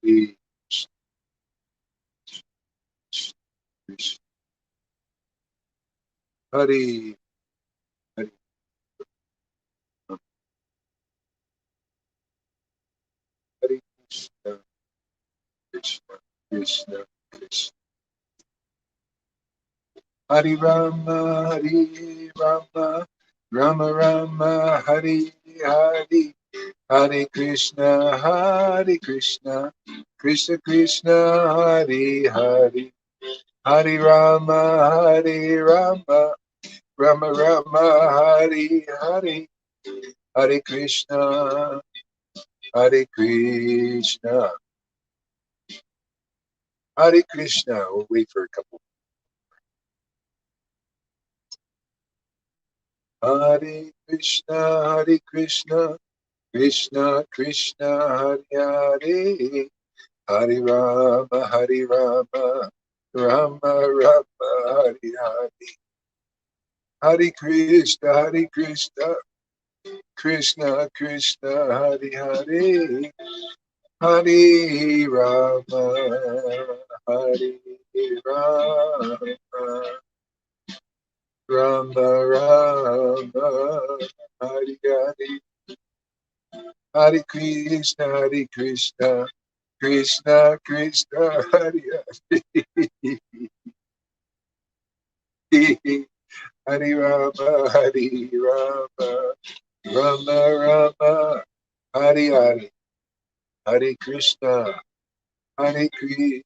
Hare Krishna, Hare Hare Hare Krishna, Krishna Krishna Krishna. Hare Rama, Hare Rama, Rama Rama, Hare Hare. Hare Krishna, Krishna Krishna, Hare Hare. Hare Rama, Hare Rama, Rama Rama, Hare Hare. Hare Krishna, Hare Krishna, Hare Krishna. We'll wait for a couple. Hare Krishna, Krishna Krishna, Hare Hare. Hare Rama, Hare Rama, Rama Rama, Hare Hare. Hare Krishna, Krishna Krishna, Hare Hare. Hare Rama, Hare Rama, Rama Rama, Hare Hare. Hare Krishna, Krishna Krishna, Hare Hare. Hare Rama, Hare Rama, Rama Rama, Hare Hare. Hare Krishna, Hare Krishna.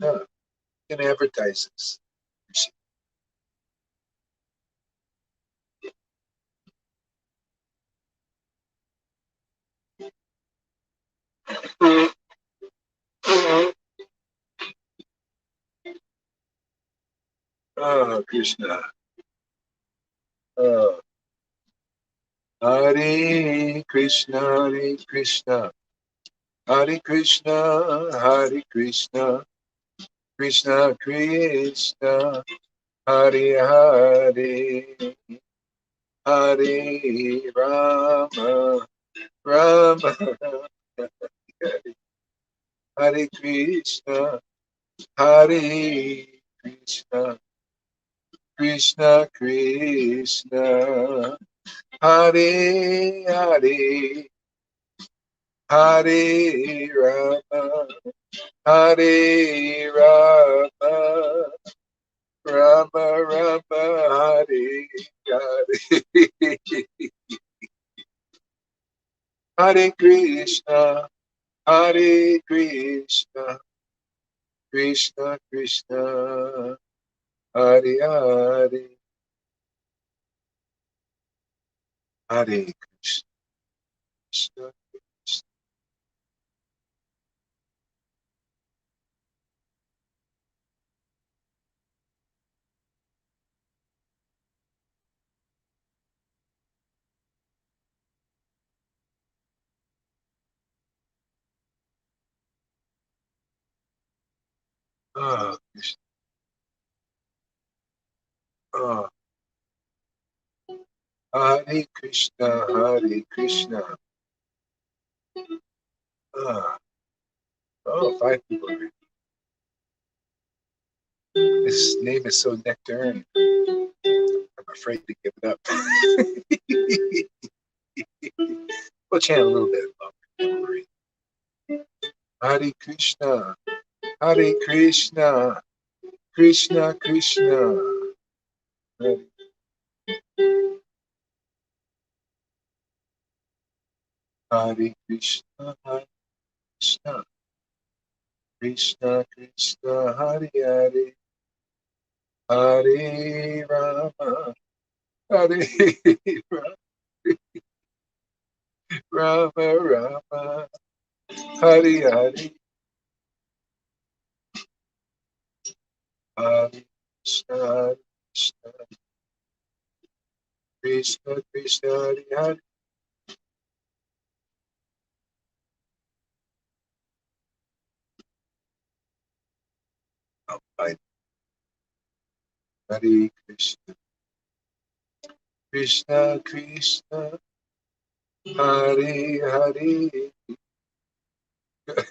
You can advertise this. Oh, Krishna. Oh. Hare Krishna, Hare Krishna, Hare Krishna, Hare Krishna, Krishna Krishna, Hare Hare, Hare Rama, Rama, Hare Krishna, Hare Krishna, Krishna Krishna, Hare Hare, Hare Rama, Hare Rama, Rama Rama, Hare Hare, Hare Krishna, Hare Krishna, Krishna Krishna, Hare Hare, Hare Krishna, Krishna Krishna. Oh, Krishna. Oh, Hare Krishna, Hare Krishna. Oh, oh, five people. This name is so nectarian. I'm afraid to give it up. We'll chant a little bit longer. Hare Krishna, Hare Krishna, Krishna Krishna. Hare Krishna, Hare Krishna, Krishna Krishna, Hare Hare, Hare Rama, Hare Rama, Rama, Hare Hare, Hare Krishna, Krishna, Krishna Krishna, Hare Hare. Hare Krishna, Krishna Krishna, Hare Hare, Hare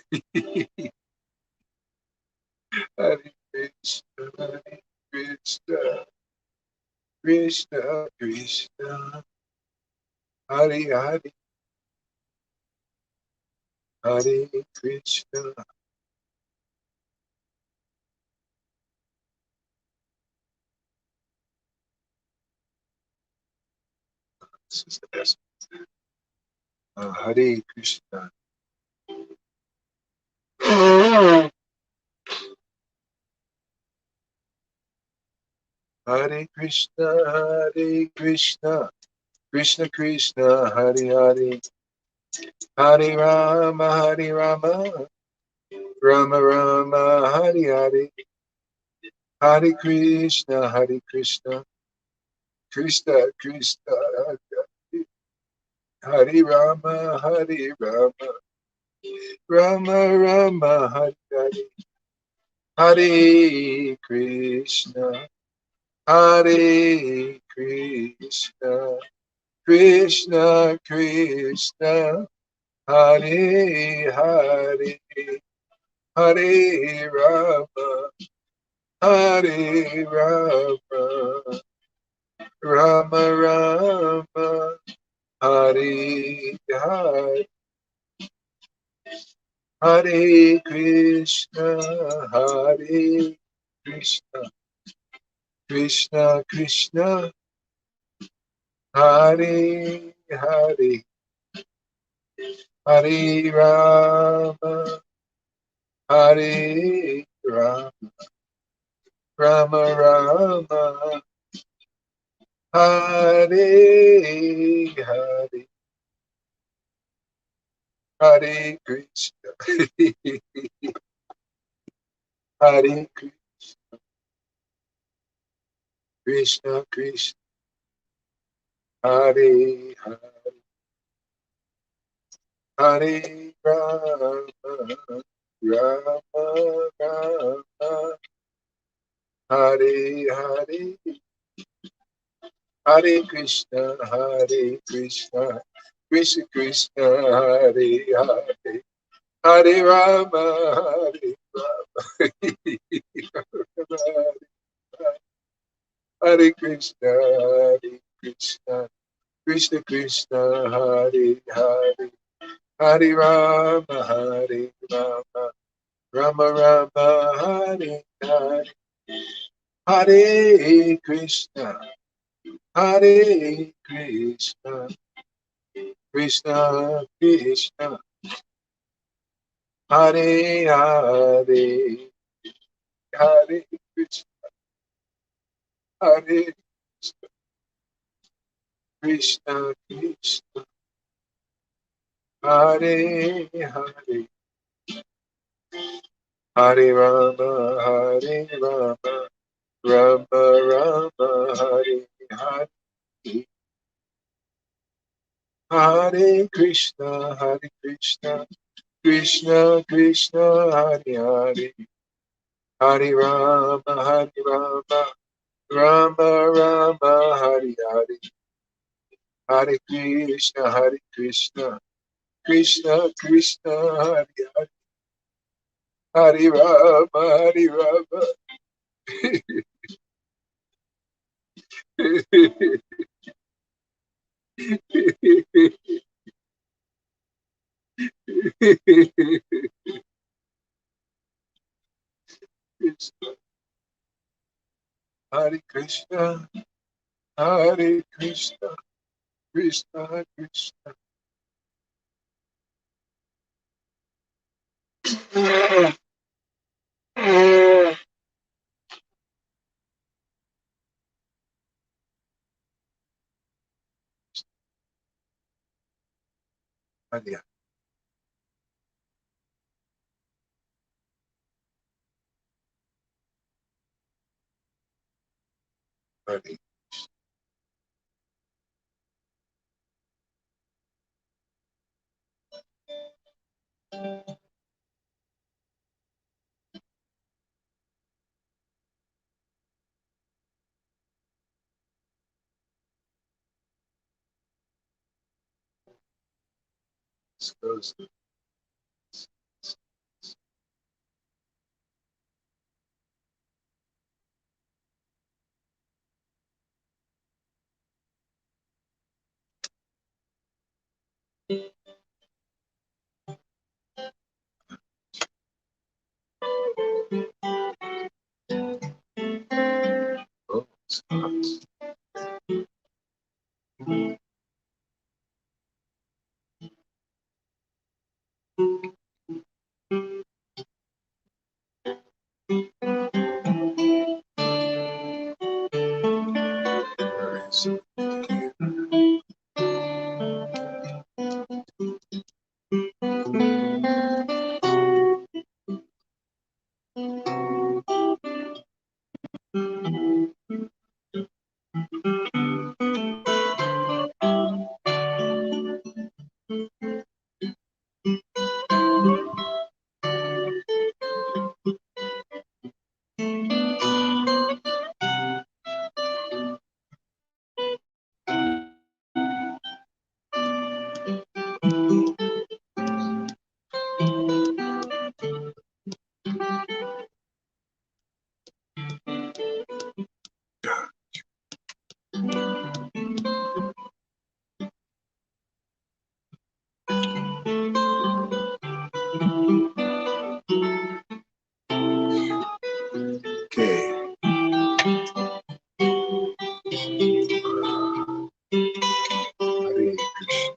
Krishna, Hare Krishna, Krishna Krishna, Hare Hare, Hare Krishna. This is the best. Hare Krishna. Hare Krishna, Hare Krishna, Krishna Krishna, Hare Hare, Hare Rama, Hare Rama, Rama Rama, Hare Hare, Hare Krishna, Hare Krishna, Krishna Krishna, Hare Rama, Hare Rama, Rama Rama, Hare Hare, Hare Krishna, Hare Krishna, Krishna Krishna, Hare Hare, Hare Rama, Hare Rama, Rama Rama, Hare Hare, Hare Krishna, Hare Krishna, Krishna Krishna, Hare Hare, Hare Rama, Hare Rama, Rama Rama, Hare Hare, Hare Krishna, Hare Krishna, Krishna, Hare Hare, Hare Rama, Rama Rama, Hare Hare, Hare Krishna, Hare Krishna, Krishna Krishna, Hare Hare, Hare Rama, Hare Rama, Hare Krishna, Hare Krishna, Krishna Krishna, Hare Hare, Hare Rama, Hare Rama, Rama Rama, Hare Hare, Hare Krishna, Hare Krishna, Krishna Krishna, Hare Hare, Hare Krishna, Hare Krishna, Krishna, Hare Hare, Hare Rama, Hare Rama, Rama Rama, Hare Hare, Hare Krishna, Hare Krishna, Krishna Krishna, Hare Hare, Hare Rama, Hare Rama, Rama Rama, Hare Hare, Hare Krishna, Hare Krishna, Krishna Krishna, Hare Hare, Hare Rama, Hare Rama. Hare Krishna, Hare Krishna, Krishna Krishna. Hare Hare. This goes. Oh, it's hot. Where is it? Okay. Hare Krishna.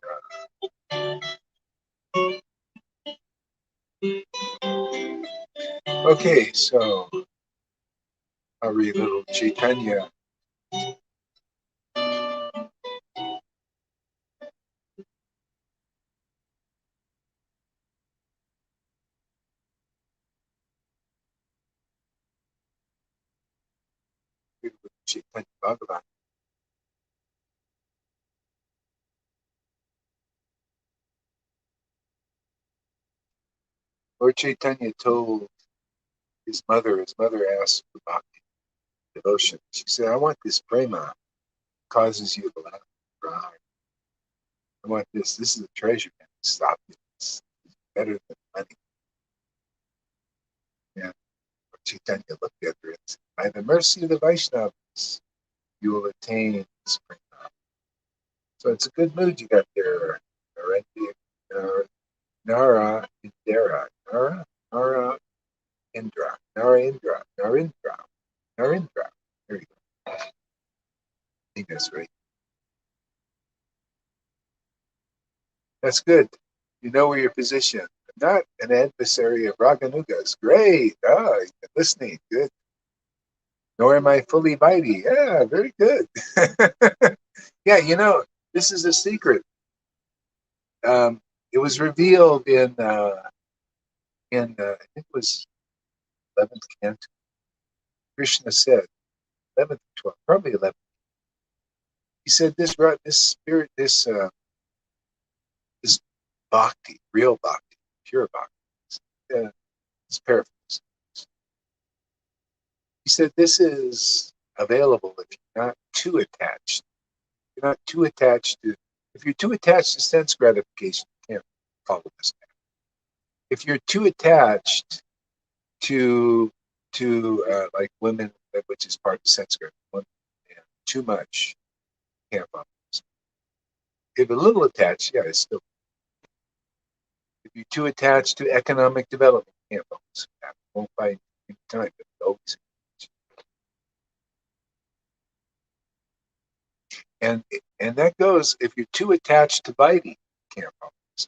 Okay, so I'll read a little Caitanya. Chaitanya Bhagavata. Lord Chaitanya told his mother asked for bhakti, devotion. She said, I want this prema, causes you to laugh, cry. I want this. This is a treasure. Man. Stop it. It's better than money. And Lord Chaitanya looked at her and said, by the mercy of the Vaishnavas, you will attain this prema. So it's a good mood you got there, Nara Indra. Nara Indra. Narendra. Narendra. Narendra. There you go. I think that's right. That's good. You know where your position. I'm not an adversary of Raganugas. Great. You've been listening. Good. Nor am I fully mighty. Yeah, very good. Yeah, this is a secret. It was revealed in I think it was 11th canto. Krishna said 11th, 12th, probably 11th. He said this spirit, this bhakti, real bhakti, pure bhakti. It's paraphrased. He said this is available if you're not too attached. You're not too attached to. If you're too attached to sense gratification, you can't follow this path. If you're too attached to like women, which is part of sense gratification, and too much, you can't follow this. If a little attached, yeah, it's still. If you're too attached to economic development, you can't follow this path. It won't find any time, but it's always. And and that goes if you're too attached to biting, you can't follow this.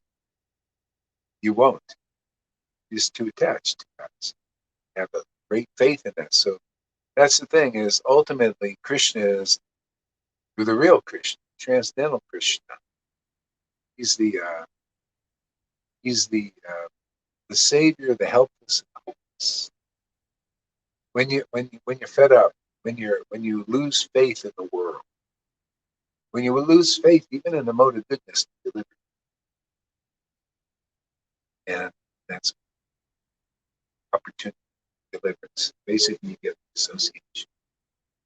You won't. You're just too attached to that. You have a great faith in that. So that's the thing is ultimately Krishna is you're the real Krishna, transcendental Krishna. He's the savior, the helpless, and the hopeless. When you're fed up, when you lose faith in the world, when you lose faith even in the mode of goodness, deliver. And that's opportunity deliverance. Basically, you get association.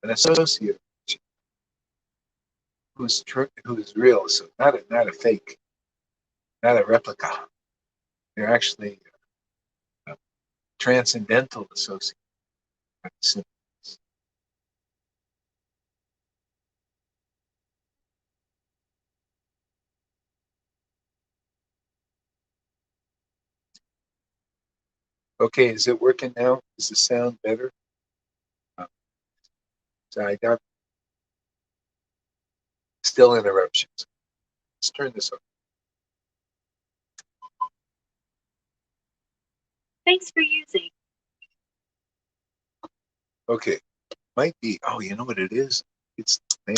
An associate who's real, so not a fake, not a replica. They're actually a transcendental associate. Okay, is it working now? Is the sound better? So I got still interruptions. Let's turn this on. Thanks for using. Okay, might be. Oh, you know what it is? It's man.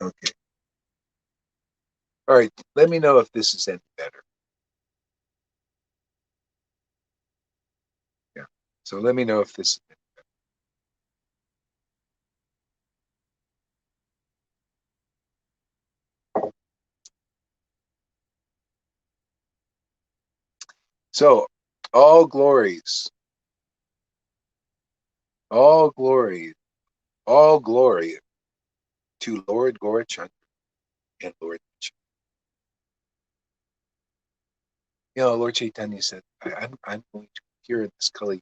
Okay. All right. Let me know if this is any better. Yeah. So let me know if this. So, all glories, all glory, all glory to Lord Gorachandra and Lord Chaitanya. You know, Lord Chaitanya said, I'm going to appear in this Kali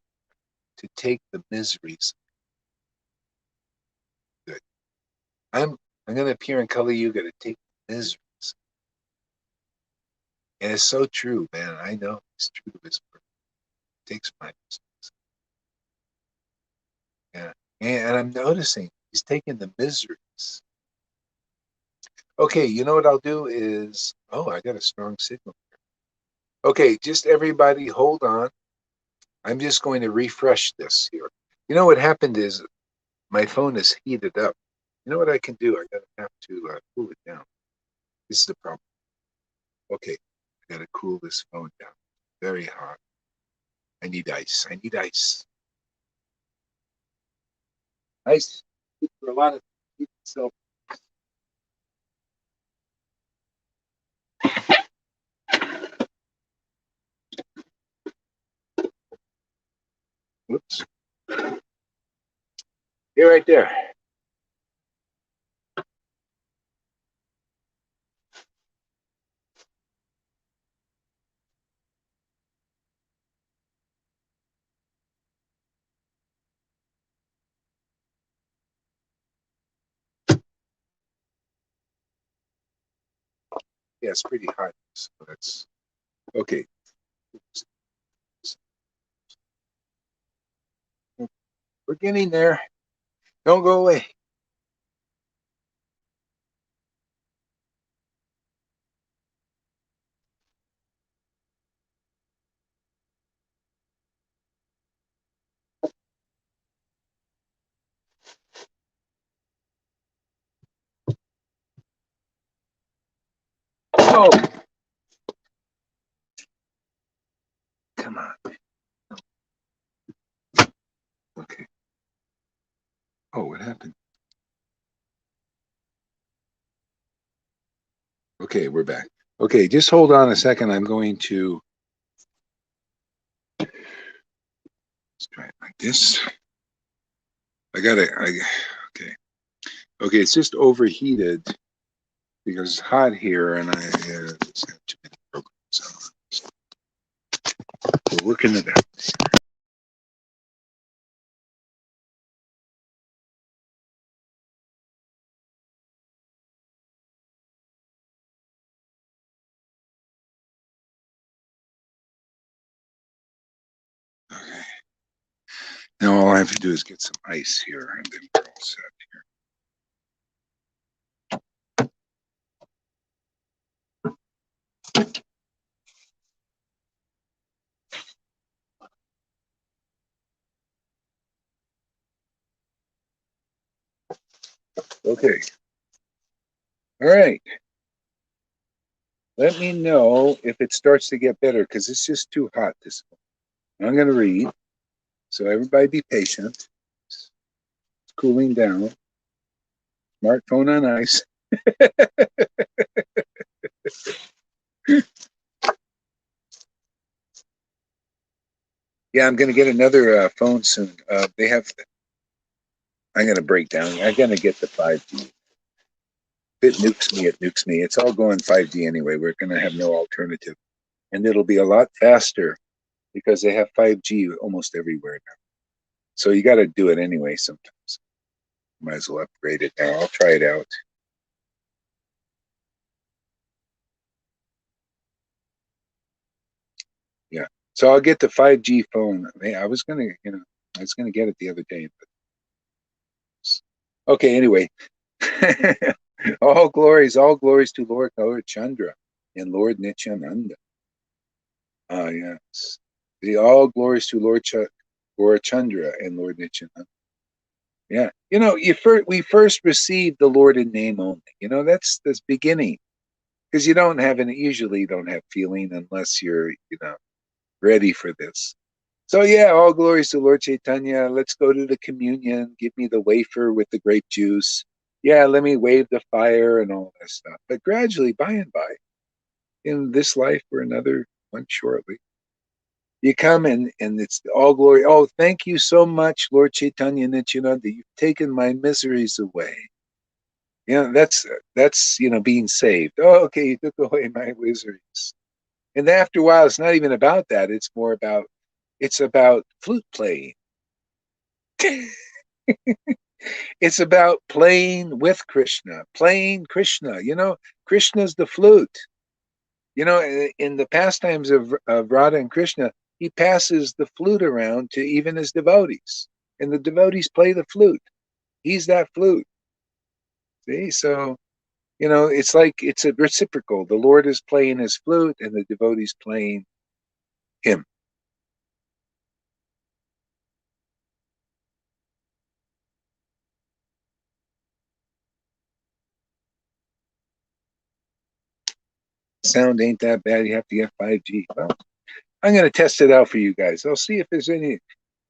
to take the miseries. Good. I'm going to appear in Kali Yuga to take the miseries. And it's so true, man. I know it's true to his word. It takes my miseries. Yeah. And I'm noticing he's taking the miseries. Okay, you know what I'll do is, oh, I got a strong signal. Okay, just everybody hold on. I'm just going to refresh this here. You know what happened is my phone is heated up. You know what I can do? I gotta have to cool it down. This is the problem. Okay, I gotta cool this phone down. Very hot. I need ice. I need ice. Ice for a lot of so. Whoops. Here, right there. Yeah, it's pretty hot. So that's okay. We're getting there. Don't go away. Oh, come on. Okay. Oh, what happened? Okay, we're back. Okay, just hold on a second. I'm going to let's try it like this. Okay. Okay, it's just overheated because it's hot here and I just have too many programs on. We're working it out. Okay. Now all I have to do is get some ice here and then we're all set here. Okay. All right. Let me know if it starts to get better because it's just too hot this morning. I'm going to read. So everybody be patient. It's cooling down. Smartphone on ice. Yeah, I'm going to get another phone soon. They have. I'm going to break down. I'm going to get the 5G. If it nukes me, it nukes me. It's all going 5G anyway. We're going to have no alternative, and it'll be a lot faster because they have 5G almost everywhere now. So you got to do it anyway. Sometimes. Might as well upgrade it now. I'll try it out. Yeah. So I'll get the 5G phone. I was gonna, I was gonna get it the other day. But okay, anyway. All glories to Lord Chandra and Lord Nityananda. Ah, yes. All glories to Lord Chandra and Lord Nityananda. Yeah, we first received the Lord in name only. That's the beginning, because you don't have any. Usually, you don't have feeling unless you're, ready for this. So yeah, all glories to Lord Caitanya. Let's go to the communion. Give me the wafer with the grape juice. Yeah, let me wave the fire and all that stuff. But gradually, by and by, in this life or another one shortly, you come and it's all glory. Oh, thank you so much, Lord Chaitanya Nityananda. You've taken my miseries away. That's being saved. Oh, okay, you took away my miseries. And after a while, it's not even about that. It's about flute playing. It's about playing with Krishna, playing Krishna. Krishna's the flute. In the pastimes of Radha and Krishna, he passes the flute around to even his devotees, and the devotees play the flute. He's that flute. See, so it's like it's a reciprocal. The Lord is playing his flute, and the devotees playing him. Sound ain't that bad. You have to get 5G. Well, I'm going to test it out for you guys. I'll see if there's any.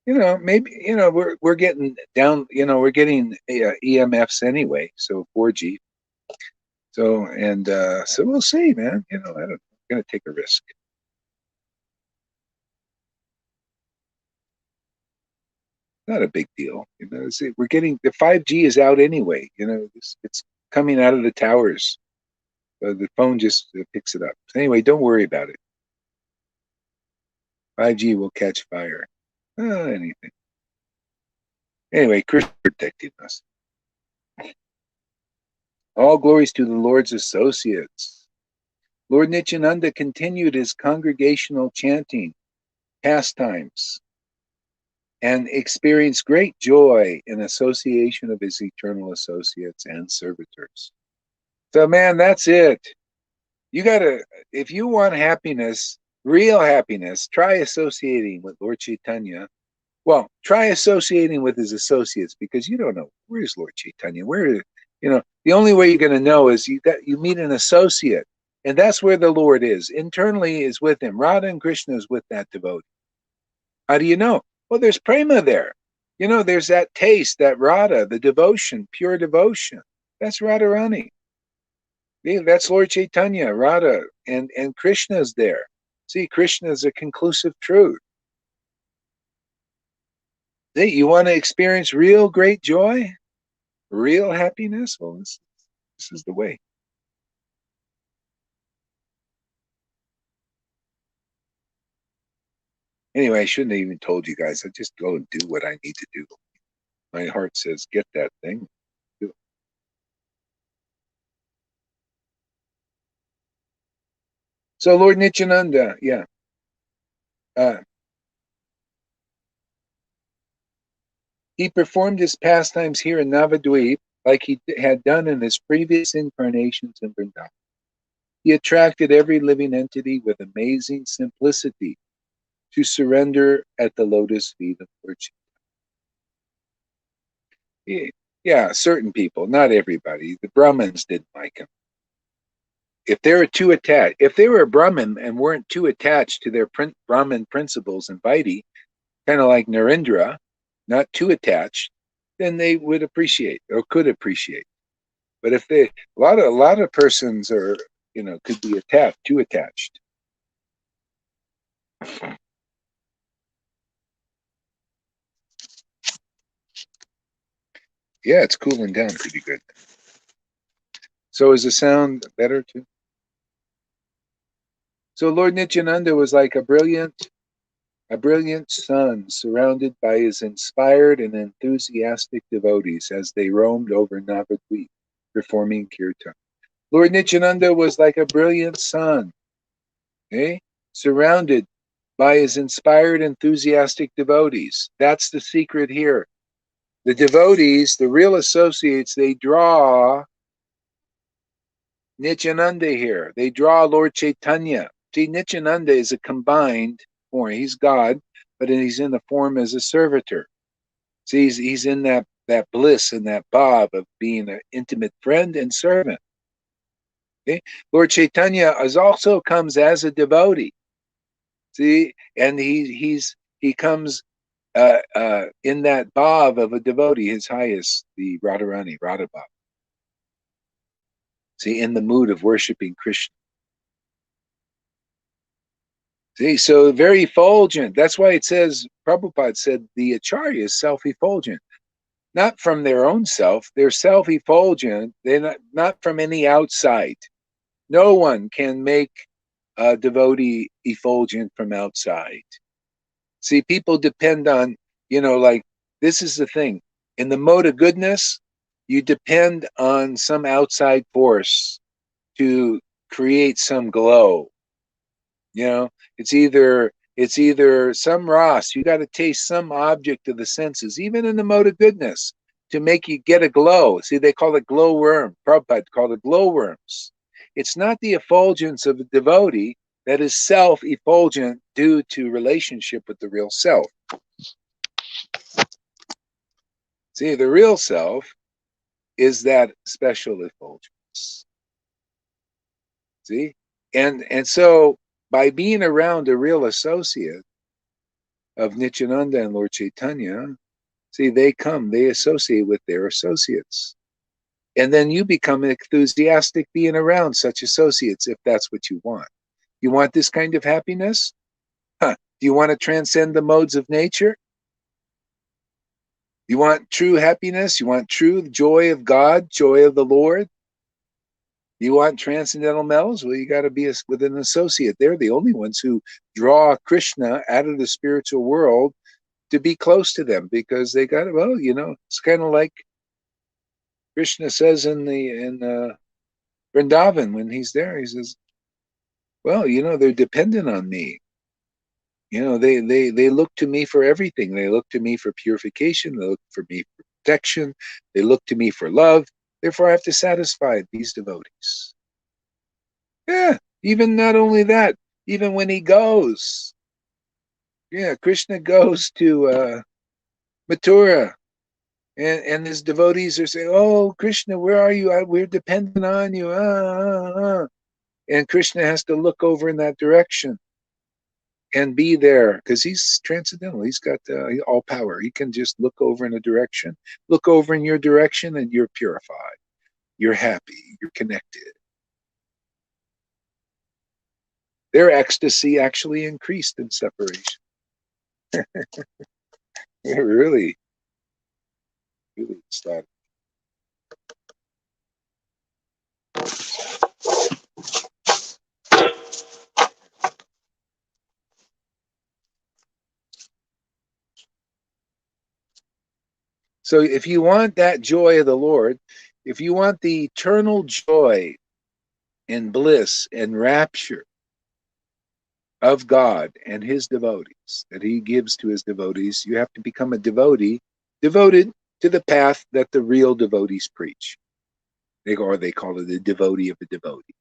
Maybe we're getting down. We're getting EMFs anyway, so 4G. So so we'll see, man. I don't. I'm going to take a risk. Not a big deal. We're getting the 5G is out anyway. It's coming out of the towers. The phone just picks it up. Anyway, don't worry about it. 5G will catch fire. Anything. Anyway, Chris protecting us. All glories to the Lord's associates. Lord Nityananda continued his congregational chanting pastimes and experienced great joy in association of his eternal associates and servitors. So, man, that's it. If you want happiness, real happiness, try associating with Lord Chaitanya. Well, try associating with his associates, because you don't know where's Lord Chaitanya. The only way you're going to know is you meet an associate, and that's where the Lord is. Internally is with him. Radha and Krishna is with that devotee. How do you know? Well, there's prema there. There's that taste, that Radha, the devotion, pure devotion. That's Radharani. That's Lord Chaitanya, Radha, and Krishna's there. See, Krishna is a conclusive truth. You want to experience real great joy, real happiness? Well, this is the way. Anyway, I shouldn't have even told you guys. I just go and do what I need to do. My heart says, get that thing. Do it. So Lord Nityananda, yeah. Uh, he performed his pastimes here in Navadvip like he had done in his previous incarnations in Vrindavan. He attracted every living entity with amazing simplicity to surrender at the lotus feet of Lord Chaitanya. Yeah, certain people, not everybody. The Brahmins didn't like him. If they were too attached, if they were a Brahmin and weren't too attached to their Brahmin principles and Vaidhi, kind of like Narendra, not too attached, then they would appreciate or could appreciate. But if a lot of persons are, could be too attached. Yeah, it's cooling down pretty good. So is the sound better too? So Lord Nityananda was like a brilliant sun surrounded by his inspired and enthusiastic devotees as they roamed over Navadvip, performing kirtan. Lord Nityananda was like a brilliant sun, surrounded by his inspired, enthusiastic devotees. That's the secret here. The devotees, the real associates, they draw Nityananda here. They draw Lord Caitanya. See, Nityananda is a combined form. He's God, but he's in the form as a servitor. See, he's in that bliss and that bhav of being an intimate friend and servant. Okay? Lord Chaitanya also comes as a devotee. See, and he comes in that bhav of a devotee, his highest, the Radharani, Radha Bhav. See, in the mood of worshiping Krishna. See, so very effulgent. That's why it says, Prabhupada said, the acharya is self-effulgent. Not from their own self. They're self-effulgent. They're not from any outside. No one can make a devotee effulgent from outside. See, people depend on, like, this is the thing. In the mode of goodness, you depend on some outside force to create some glow. It's either some ras, you got to taste some object of the senses, even in the mode of goodness, to make you get a glow. See, they call it glowworm. Prabhupada called it glowworms. It's not the effulgence of a devotee that is self-effulgent due to relationship with the real self. See, the real self is that special effulgence. See? And so by being around a real associate of Nityananda and Lord Chaitanya, see, they associate with their associates. And then you become enthusiastic being around such associates if that's what you want. You want this kind of happiness? Do you want to transcend the modes of nature? You want true happiness? You want true joy of God, joy of the Lord? You want transcendental metals? Well, you got to be with an associate. They're the only ones who draw Krishna out of the spiritual world to be close to them, because they got, it's kind of like Krishna says in Vrindavan when he's there. He says, well, they're dependent on me. They look to me for everything. They look to me for purification. They look for me for protection. They look to me for love. Therefore, I have to satisfy these devotees. Yeah, even not only that, even when he goes, Krishna goes to Mathura, and his devotees are saying, "Oh, Krishna, where are you? We're dependent on you." And Krishna has to look over in that direction and be there, because he's transcendental. He's got all power. He can just look over in a direction, look over in your direction, and you're purified. You're happy. You're connected. Their ecstasy actually increased in separation. It really started. So if you want that joy of the Lord, if you want the eternal joy and bliss and rapture of God and his devotees that he gives to his devotees, you have to become a devotee devoted to the path that the real devotees preach. They call it a devotee of a devotee.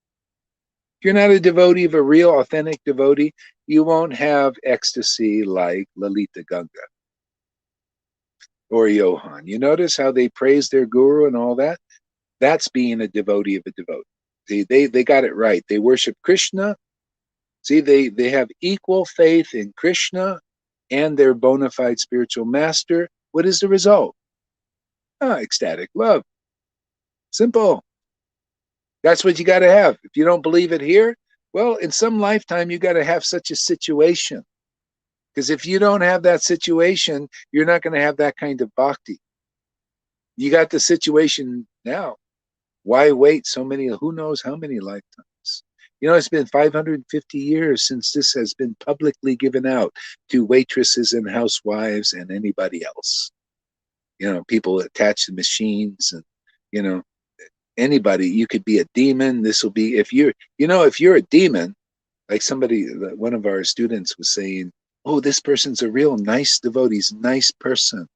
If you're not a devotee of a real authentic devotee, you won't have ecstasy like Lalita Ganga or Johan. You notice how they praise their guru and all that? That's being a devotee of a devotee. They got it right. They worship Krishna. See, they have equal faith in Krishna and their bona fide spiritual master. What is the result? Ecstatic love. Simple. That's what you got to have. If you don't believe it here, well, in some lifetime, you got to have such a situation. Because if you don't have that situation, you're not going to have that kind of bhakti. You got the situation now. Why wait so many, who knows how many lifetimes? It's been 550 years since this has been publicly given out to waitresses and housewives and anybody else. People attached to machines and, anybody. You could be a demon. This will be, if you're a demon, Like somebody, one of our students was saying, "Oh, this person's a real nice devotee, nice person."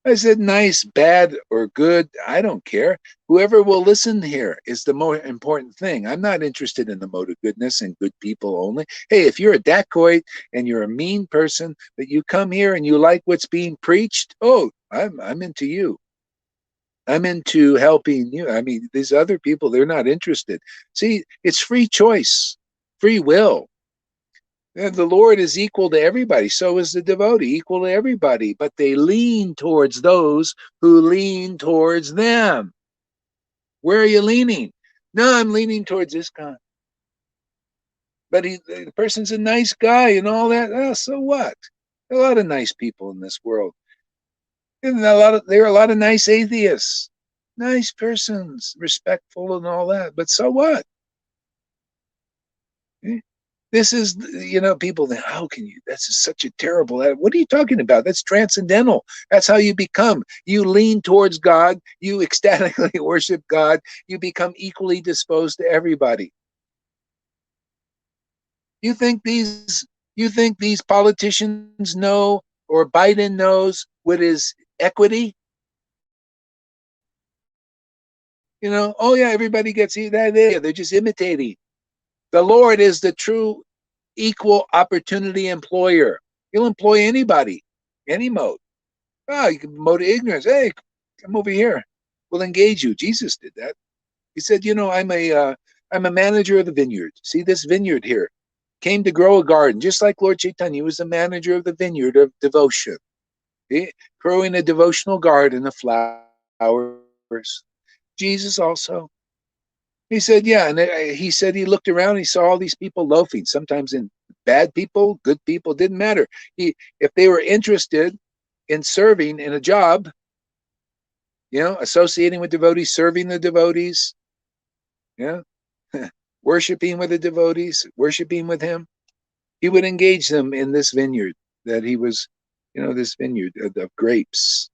I said, "Nice, bad, or good, I don't care. Whoever will listen here is the more important thing. I'm not interested in the mode of goodness and good people only. Hey, if you're a dacoit and you're a mean person, but you come here and you like what's being preached, oh, I'm into you. I'm into helping you. I mean, these other people, they're not interested. See, it's free choice, free will. And the Lord is equal to everybody. So is the devotee, equal to everybody. But they lean towards those who lean towards them. Where are you leaning? No, I'm leaning towards this guy. But the person's a nice guy and all that. Oh, so what? There are a lot of nice people in this world. And there are a lot of nice atheists, nice persons, respectful and all that. But so what? Eh? This is, people think, how can you? That's such a terrible. What are you talking about? That's transcendental. That's how you become. You lean towards God. You ecstatically worship God. You become equally disposed to everybody. You think these, you think these politicians know, or Biden knows what is equity? Oh yeah, everybody gets that. They're just imitating. The Lord is the true equal opportunity employer. He'll employ anybody, any mode. You can mode of ignorance. Hey, come over here. We'll engage you. Jesus did that. He said, I'm a manager of the vineyard. See this vineyard here? Came to grow a garden, just like Lord Caitanya was the manager of the vineyard of devotion. See? Growing a devotional garden of flowers. Jesus also. He said, yeah. And he said he looked around, he saw all these people loafing, sometimes in bad people, good people, didn't matter. If they were interested in serving in a job, associating with devotees, serving the devotees, yeah, worshiping with the devotees, worshiping with him, he would engage them in this vineyard that he was, this vineyard of grapes.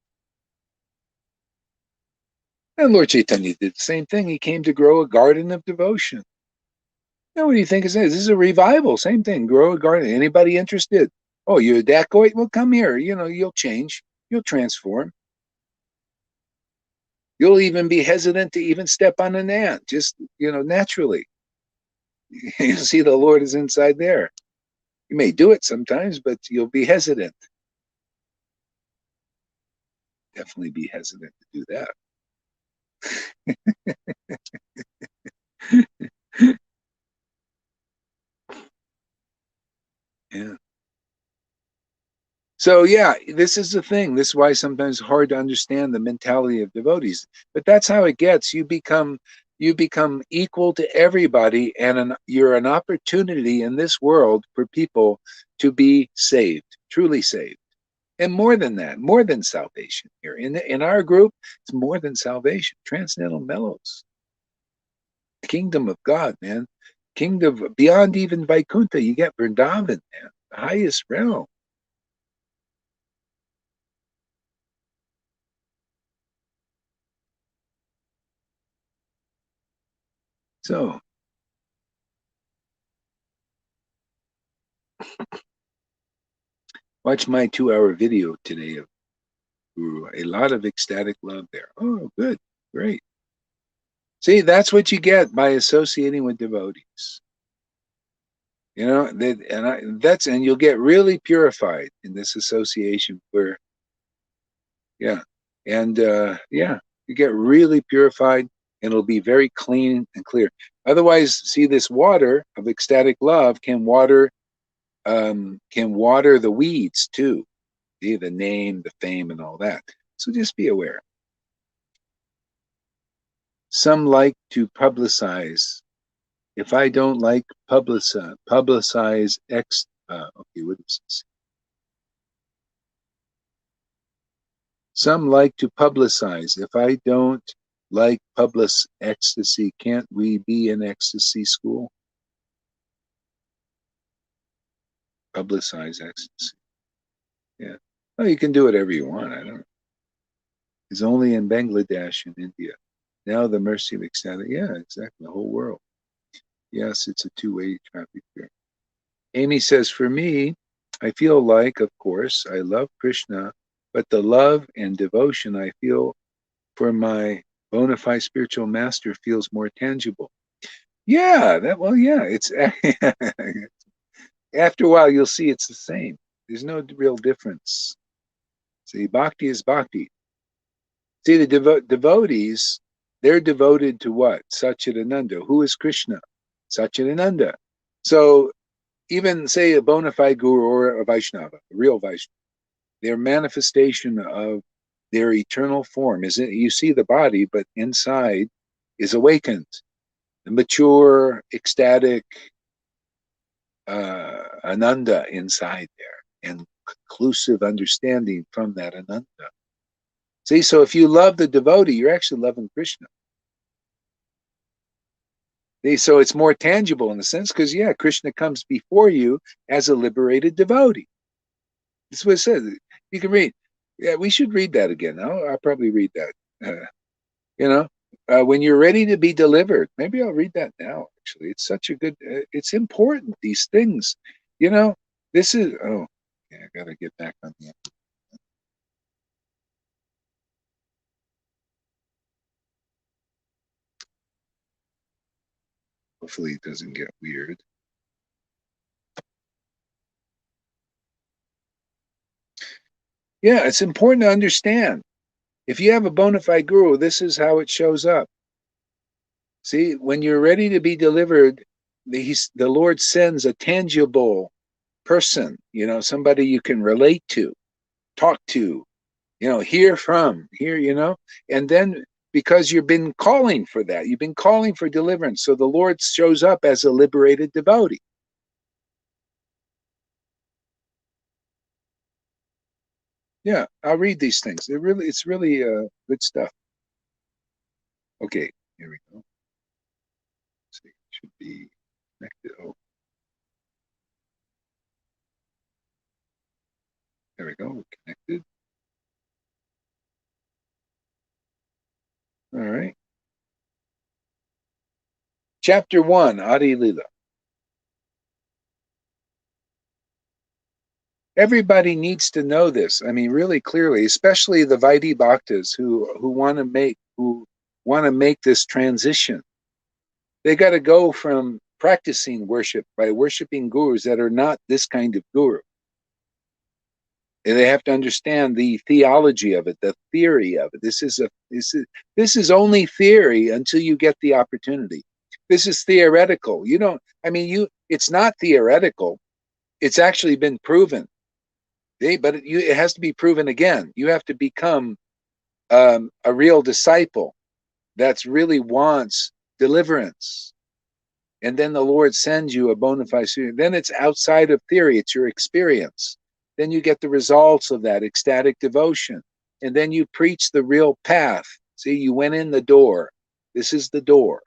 And Lord Chaitanya did the same thing. He came to grow a garden of devotion. Now, what do you think is this? This is a revival. Same thing. Grow a garden. Anybody interested? Oh, you're a dacoit? Well, come here. You'll change. You'll transform. You'll even be hesitant to even step on an ant, just, naturally. You'll see the Lord is inside there. You may do it sometimes, but you'll be hesitant. Definitely be hesitant to do that. Yeah. So yeah, this is the thing. This is why sometimes it's hard to understand the mentality of devotees. But that's how it gets. You become equal to everybody, and you're an opportunity in this world for people to be saved, truly saved. And more than that, more than salvation here. In our group, it's more than salvation. Transcendental mellows. Kingdom of God, man. Kingdom beyond even Vaikuntha. You get Vrindavan, man. The highest realm. So watch my 2-hour video today of Guru. A lot of ecstatic love there. Oh, good. Great. See, that's what you get by associating with devotees. And you'll get really purified in this association where, yeah. And yeah, you get really purified and it'll be very clean and clear. Otherwise, see, this water of ecstatic love can water the weeds too. The name, the fame, and all that. So just be aware. Some like to publicize. If I don't like publicize okay, what is this? Some like to publicize. If I don't like public ecstasy, can't we be an ecstasy school? Publicize ecstasy. Yeah. Well, you can do whatever you want. I don't. It's only in Bangladesh and India. Now the mercy of ecstatic. Yeah, exactly. The whole world. Yes, it's a two-way traffic here. Amy says, for me, I feel like, of course, I love Krishna, but the love and devotion I feel for my bona fide spiritual master feels more tangible. Yeah, yeah, it's after a while you'll see it's the same. There's no real difference. See, bhakti is bhakti. See, the devotees, they're devoted to what? Satchidananda. Who is Krishna? Satchidananda. So even say a bona fide guru or a Vaishnava, a real Vaishnava, their manifestation of their eternal form is you see the body, but inside is awakened, the mature, ecstatic ananda inside there, and conclusive understanding from that ananda. See, so if you love the devotee, you're actually loving Krishna. See, so it's more tangible in a sense because, yeah, Krishna comes before you as a liberated devotee. That's what it says. You can read. Yeah, we should read that again. I'll probably read that. You know, when you're ready to be delivered, maybe I'll read that now. Actually, it's such a good. It's important. These things, you know. This is. Oh, yeah, I gotta get back on the. Hopefully, it doesn't get weird. Yeah, it's important to understand. If you have a bona fide guru, this is how it shows up. See, when you're ready to be delivered, the Lord sends a tangible person, somebody you can relate to, talk to, hear from, and then because you've been calling for that, you've been calling for deliverance. So the Lord shows up as a liberated devotee. Yeah, I'll read these things. It's really good stuff. Okay, here we go. Let's see, it should be connected. Oh, there we go. We're connected. All right. Chapter 1, Adi Lila. Everybody needs to know this. I mean, really clearly, especially the Vaidhi Bhaktas who want to make this transition. They got to go from practicing worship by worshiping gurus that are not this kind of guru. And they have to understand the theology of it, the theory of it. This is only theory until you get the opportunity. This is theoretical. You don't. I mean, It's not theoretical. It's actually been proven. But it has to be proven again. You have to become a real disciple that really wants deliverance. And then the Lord sends you a bona fide student. Then it's outside of theory, it's your experience. Then you get the results of that ecstatic devotion. And then you preach the real path. See, you went in the door. This is the door.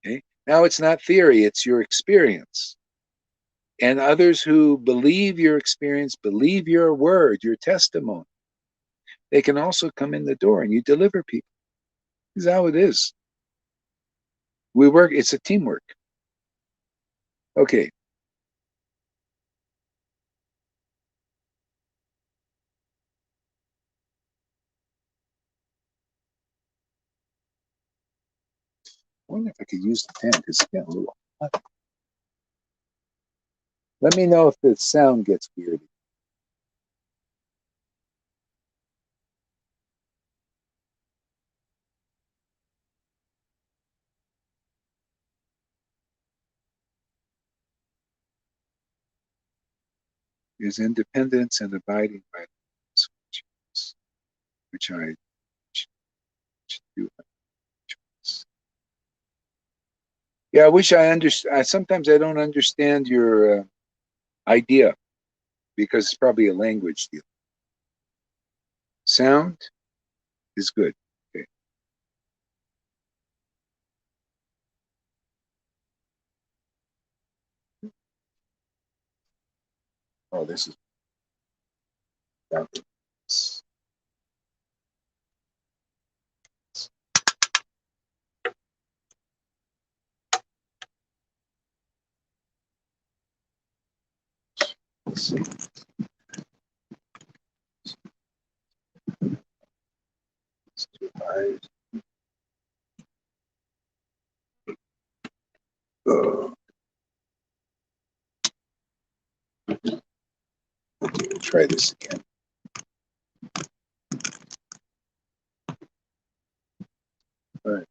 Okay? Now it's not theory, it's your experience. And others who believe your experience, believe your word, your testimony, they can also come in the door and you deliver people. This is how it is. We work, it's a teamwork. Okay. I wonder if I could use the pen because it's getting a little hot. Let me know if the sound gets weird. Is independence and abiding by which I should do. Yeah, I wish I understand. Sometimes I don't understand your idea because it's probably a language deal. Sound is good. Okay. Oh, this is. see. It's too high. Okay, try this again. All right.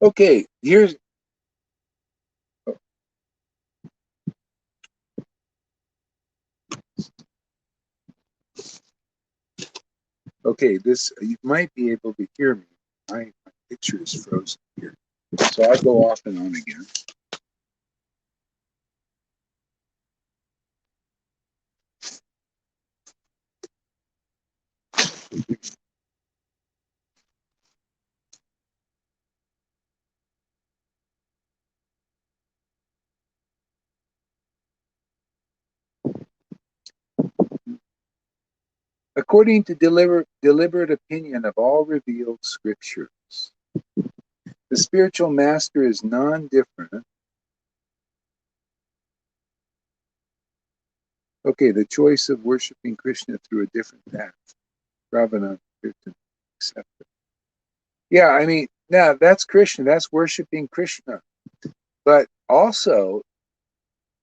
Okay, here's okay. This you might be able to hear me. My picture is frozen here, so I'll go off and on again. According to deliberate opinion of all revealed scriptures, the spiritual master is non-different. Okay, the choice of worshiping Krishna through a different path. Ravana, etc. Yeah, I mean, now that's Krishna, that's worshiping Krishna. But also,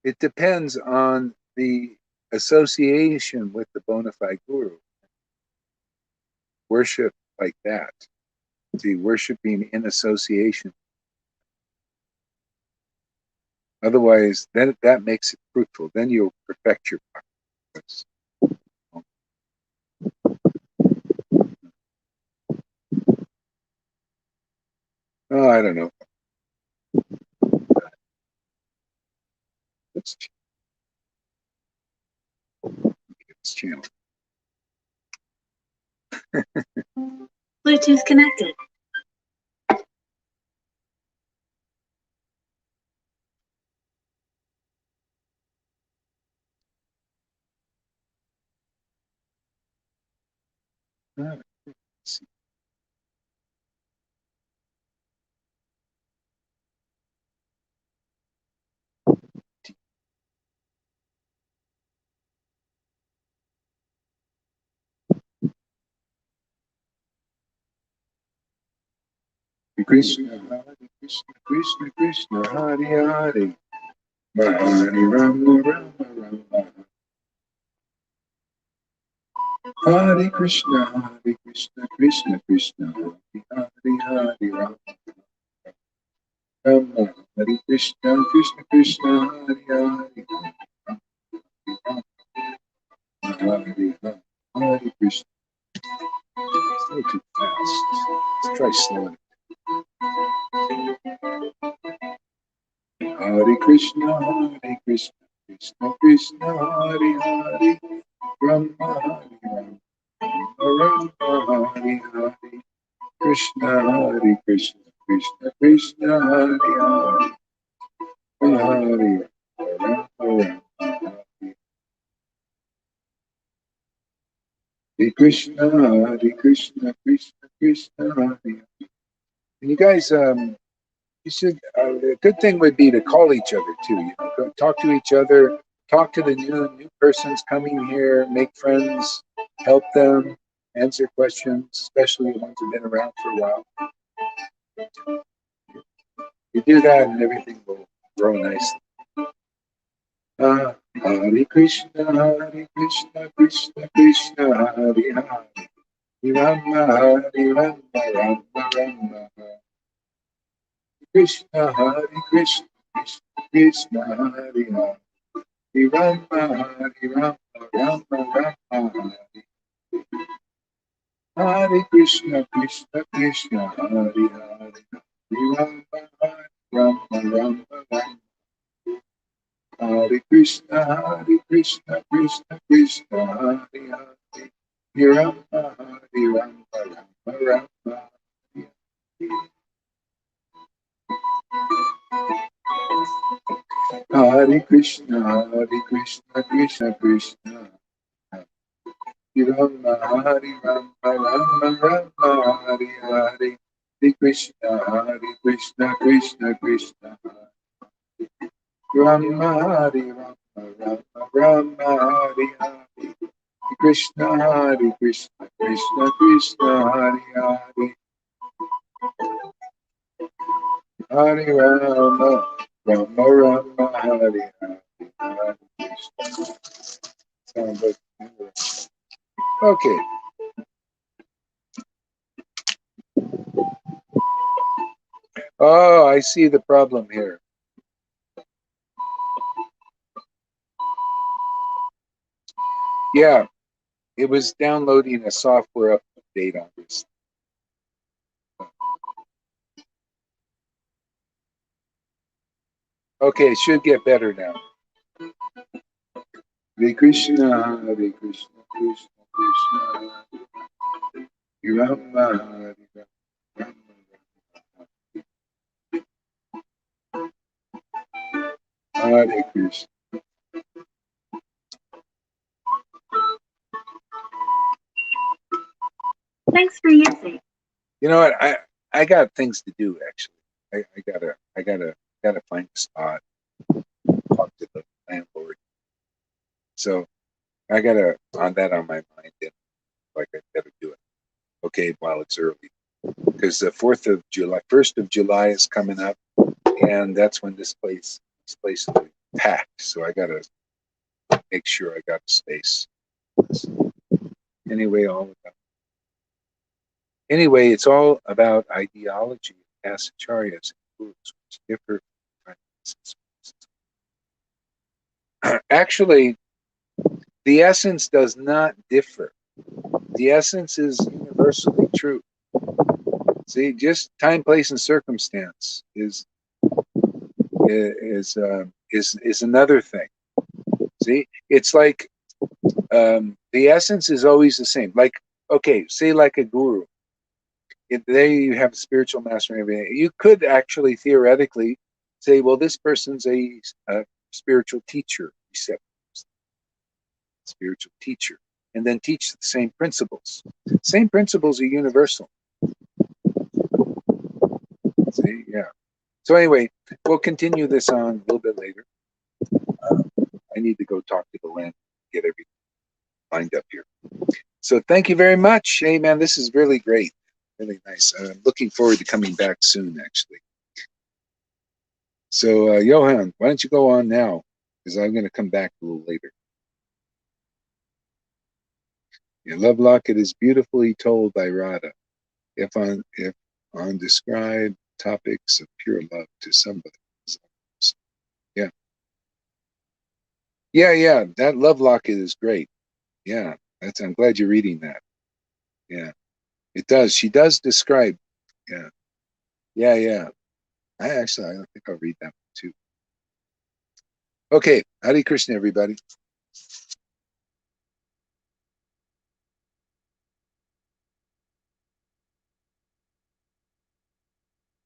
it depends on the association with the bona fide guru. Worship like that. See, worshiping in association. Otherwise, then that makes it fruitful. Then you'll perfect your practice. Oh, I don't know. Let's channel. Bluetooth connected. Let's see. Krishna, Hare Krishna, Krishna Krishna, Hare Hare, Hare Rama, Rama Rama. Hare Krishna, Krishna Krishna, Hare Hare, Hare Rama, Hare Krishna, Krishna Krishna, Hare Hare, Hare Krishna. It's a little too fast. Let's try slowing. Hare Krishna, Krishna Krishna, Hare Hare, Rama, Hare Rama, Rama, Hare Hare, Krishna, Krishna Krishna, Hare Hare, Hare Rama, Rama, Hare Krishna, Krishna Krishna, Hare Hare. And you guys, you should. A good thing would be to call each other too. You know, go talk to each other, talk to the new persons coming here, make friends, help them, answer questions, especially the ones who've been around for a while. You do that, and everything will grow nicely. Hare Krishna, Krishna Krishna, Hare Hare, Rama, Hare Rama, Rama Rama, Krishna, Krishna Krishna, Hare Hare. Rama, Hare Rama, Rama Rama, Hare Krishna, Krishna Krishna, Hare Hare, Rama, Hare Rama, Rama Rama, Hare Krishna, Krishna Krishna, Hare Hare, Rama, Hare Rama, Rama Rama. Hare Krishna, Krishna Krishna. Rama, Hare Rama, Rama Rama, Hare Hare, Hare Krishna, Krishna Krishna, Rama, Hare Rama, Rama Rama, Hare Hare, Krishna, Hare Krishna, Krishna Krishna, Hare Hare, Hare Rama, Rama Rama, Hare Hare, Hare Krishna. Sounds like okay. Oh, I see the problem here. Yeah, it was downloading a software update on this. Okay, it should get better now. Hare Krishna, Hare Krishna, Krishna Krishna, Hare Rama, Hare Rama, Hare Krishna. Thanks for using. You know what? I got things to do actually. I gotta find a spot, talk to the landlord. So I gotta on that on my mind. And like I gotta do it. Okay, while it's early, because the 4th of July, 1st of July is coming up, and that's when this place will be packed. So I gotta make sure I got space. Anyway, it's all about ideology, asacharyas, and gurus, which differ from actually, the essence does not differ. The essence is universally true. See, just time, place, and circumstance is another thing. See, it's like the essence is always the same. Like, okay, say like a guru. If they you have a spiritual master and everything, you could actually theoretically say, well, this person's a spiritual teacher, spiritual teacher, and then teach the same principles. Same principles are universal. See, yeah. So anyway, we'll continue this on a little bit later. I need to go talk to the land, get everything lined up here. So thank you very much. Hey, man, this is really great. Really nice. I'm looking forward to coming back soon, actually. So, Johan, why don't you go on now? Because I'm going to come back a little later. Your love locket is beautifully told by Radha. If on described topics of pure love to somebody. Yeah. Yeah. That love locket is great. Yeah. I'm glad you're reading that. Yeah. It does. She does describe. Yeah. Yeah. I think I'll read that too. Okay. Hare Krishna, everybody.